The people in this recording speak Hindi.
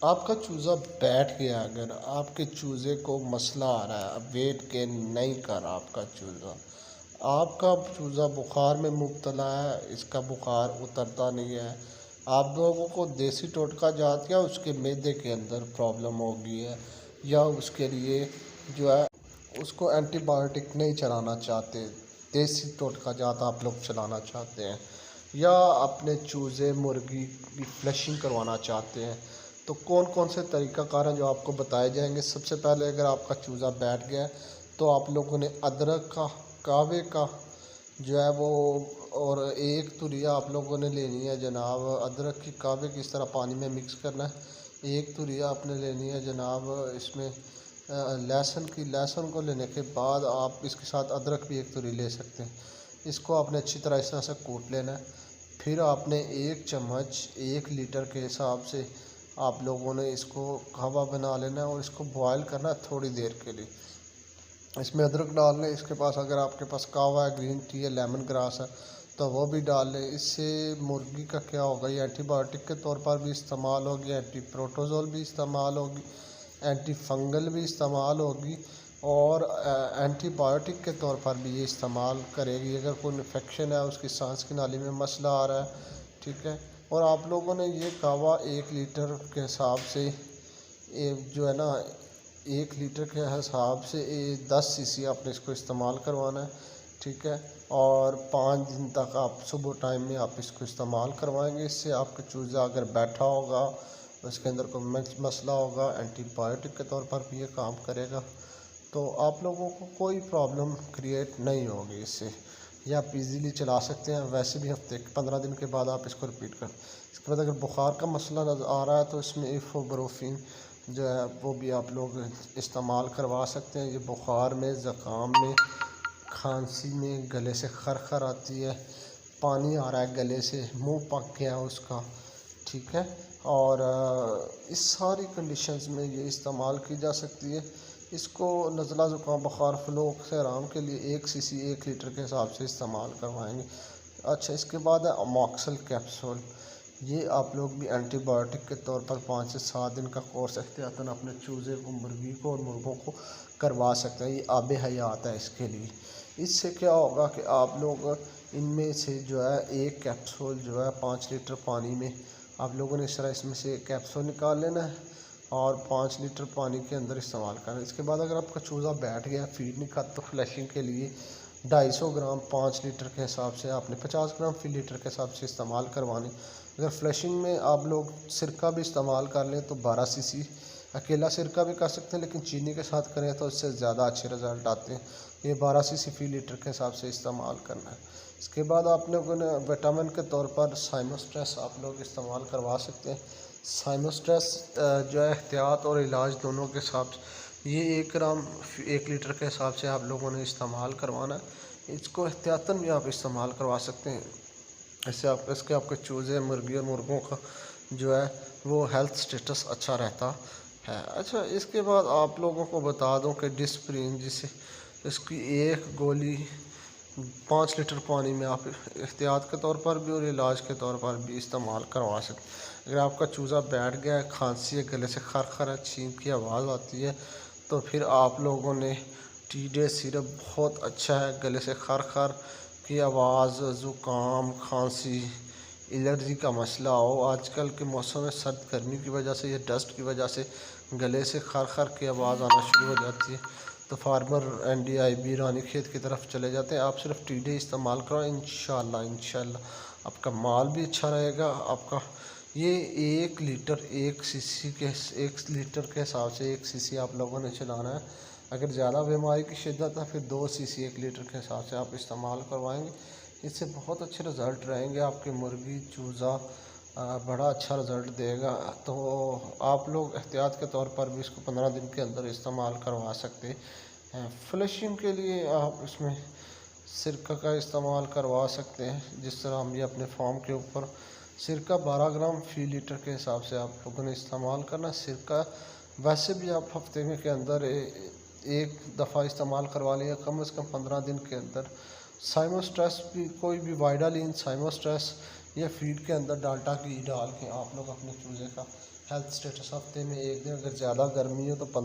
आपका चूज़ा बैठ गया, अगर आपके चूज़े को मसला आ रहा है, वेट गेन नहीं कर रहा आपका चूज़ा, आपका चूज़ा बुखार में मुब्तला है, इसका बुखार उतरता नहीं है, आप लोगों को देसी टोटका जात या उसके मैदे के अंदर प्रॉब्लम हो गई है, या उसके लिए जो है उसको एंटीबायोटिक नहीं चलाना चाहते, देसी टोटका जात आप लोग चलाना चाहते हैं, या अपने चूज़े मुर्गी की फ्लशिंग करवाना चाहते हैं, तो कौन कौन से तरीक़ाकार हैं जो आपको बताए जाएंगे। सबसे पहले अगर आपका चूज़ा बैठ गया है तो आप लोगों ने अदरक का, कहवे का जो है वो, और एक तुरिया आप लोगों ने लेनी है जनाब, अदरक की कहवे की इस तरह पानी में मिक्स करना है। एक तुरिया आपने लेनी है जनाब, इसमें लहसुन की, लहसुन को लेने के बाद आप इसके साथ अदरक भी एक तुरी ले सकते हैं। इसको आपने अच्छी तरह इस तरह से कूट लेना है। फिर आपने एक चम्मच 1 लीटर के हिसाब से आप लोगों ने इसको कहवा बना लेना है और इसको बॉयल करना है थोड़ी देर के लिए। इसमें अदरक डाल लें, इसके पास अगर आपके पास कहवा है, ग्रीन टी है, लेमन ग्रास है तो वो भी डाल लें। इससे मुर्गी का क्या होगा, ये एंटीबायोटिक के तौर पर भी इस्तेमाल होगी, एंटी प्रोटोजोल भी इस्तेमाल होगी, एंटी फंगल भी इस्तेमाल होगी, और एंटीबायोटिक के तौर पर भी ये इस्तेमाल करेगी अगर कोई इन्फेक्शन है, उसकी सांस की नाली में मसला आ रहा है। ठीक है। और आप लोगों ने ये कहवा 1 लीटर के हिसाब से, जो है ना, 1 लीटर के हिसाब से 10 सीसी आपने इसको इस्तेमाल करवाना है। ठीक है। और 5 दिन तक आप सुबह टाइम में आप इसको इस्तेमाल करवाएंगे। इससे आपका चूज़ा अगर बैठा होगा, उसके अंदर कोई मसला होगा, एंटीबायोटिक के तौर पर भी ये काम करेगा, तो आप लोगों को कोई प्रॉब्लम क्रिएट नहीं होगी इससे। ये आप इजीली चला सकते हैं। वैसे भी हफ्ते 15 दिन के बाद आप इसको रिपीट कर। इसके बाद अगर बुखार का मसला नज़र आ रहा है तो इसमें इफ़ोब्रोफिन जो है वो भी आप लोग इस्तेमाल करवा सकते हैं। ये बुखार में, ज़ुकाम में, खांसी में, गले से खरखर आती है, पानी आ रहा है गले से, मुंह पक गया उसका। ठीक है। और इस सारी कंडीशंस में ये इस्तेमाल की जा सकती है। इसको नज़ला, ज़ुकाम, बुखार, फ्लू से आराम के लिए 1 सीसी 1 लीटर के हिसाब से इस्तेमाल करवाएंगे। अच्छा, इसके बाद है अमॉक्सल कैप्सूल। ये आप लोग भी एंटीबायोटिक के तौर पर 5 से 7 दिन का कोर्स एहतियातन अपने चूज़े को, मुर्गी को और मुर्गों को करवा सकते हैं। ये आब हयात है इसके लिए। इससे क्या होगा कि आप लोग इनमें से जो है 1 कैप्सूल जो है 5 लीटर पानी में आप लोगों ने इस तरह इसमें से 1 कैप्सूल निकाल लेना है और 5 लीटर पानी के अंदर इस्तेमाल करना है। इसके बाद अगर आपका चूज़ा बैठ गया, फीड नहीं खाता, तो फ्लशिंग के लिए 250 ग्राम 5 लीटर के हिसाब से आपने 50 ग्राम फी लीटर के हिसाब से इस्तेमाल करवानी। अगर फ्लशिंग में आप लोग सिरका भी इस्तेमाल कर लें तो 12 सीसी, अकेला सिरका भी कर सकते हैं लेकिन चीनी के साथ करें तो इससे ज़्यादा अच्छे रिज़ल्ट आते हैं। ये 12 सीसी फी लीटर के हिसाब से इस्तेमाल करना है। इसके बाद आप लोगों ने विटामिन के तौर पर साइमोस्ट्रेस आप लोग इस्तेमाल करवा सकते हैं। साइमोस्ट्रेस जो है एहतियात और इलाज दोनों के साथ, ये 1 ग्राम 1 लीटर के हिसाब से आप लोगों ने इस्तेमाल करवाना है। इसको एहतियातन भी आप इस्तेमाल करवा सकते हैं। इससे आपके चूज़े, मुर्गी और मुर्गों का जो है वो हेल्थ स्टेटस अच्छा रहता है। अच्छा, इसके बाद आप लोगों को बता दूं कि डिस्प्रिन, जिसे इसकी 1 गोली 5 लीटर पानी में आप एहतियात के तौर पर भी और इलाज के तौर पर भी इस्तेमाल करवा सकते हैं। अगर आपका चूज़ा बैठ गया है, खांसी है, गले से खरखर है, छींक की आवाज़ आती है, तो फिर आप लोगों ने टी-डे सिरप बहुत अच्छा है। गले से खरखर की आवाज़, ज़ुकाम, खांसी, एलर्जी का मसला हो, आजकल के मौसम में सर्द गर्मी की वजह से या डस्ट की वजह से गले से खरखर की आवाज़ आना शुरू हो जाती है, तो फार्मर NDIB रानीखेत की तरफ चले जाते हैं। आप सिर्फ टी-डे इस्तेमाल करो, इंशाल्लाह आपका माल भी अच्छा रहेगा। आपका ये 1 लीटर 1 सीसी के 1 लीटर के हिसाब से 1 सीसी आप लोगों ने चलाना है। अगर ज़्यादा बीमारी की शिद्दत है फिर 2 सीसी 1 लीटर के हिसाब से आप इस्तेमाल करवाएंगे। इससे बहुत अच्छे रिज़ल्ट रहेंगे। आपके मुर्गी, चूज़ा बड़ा अच्छा रिज़ल्ट देगा। तो आप लोग एहतियात के तौर पर भी इसको 15 दिन के अंदर इस्तेमाल करवा सकते हैं। फ्लशिंग के लिए आप इसमें सिरका का इस्तेमाल करवा सकते हैं। जिस तरह हम ये अपने फार्म के ऊपर सिरका 12 ग्राम फी लीटर के हिसाब से आप लोगों ने इस्तेमाल करना। सिरका वैसे भी आप हफ्ते में के अंदर एक दफ़ा इस्तेमाल करवा लिया, कम से कम 15 दिन के अंदर। साइमोस्ट्रेस भी, कोई भी वाइडालिन, साइमोस्ट्रेस या फीड के अंदर डाल्टा घी डाल के आप लोग अपने चूज़े का हेल्थ स्टेटस हफ्ते में एक दिन, अगर ज़्यादा गर्मी हो तो 15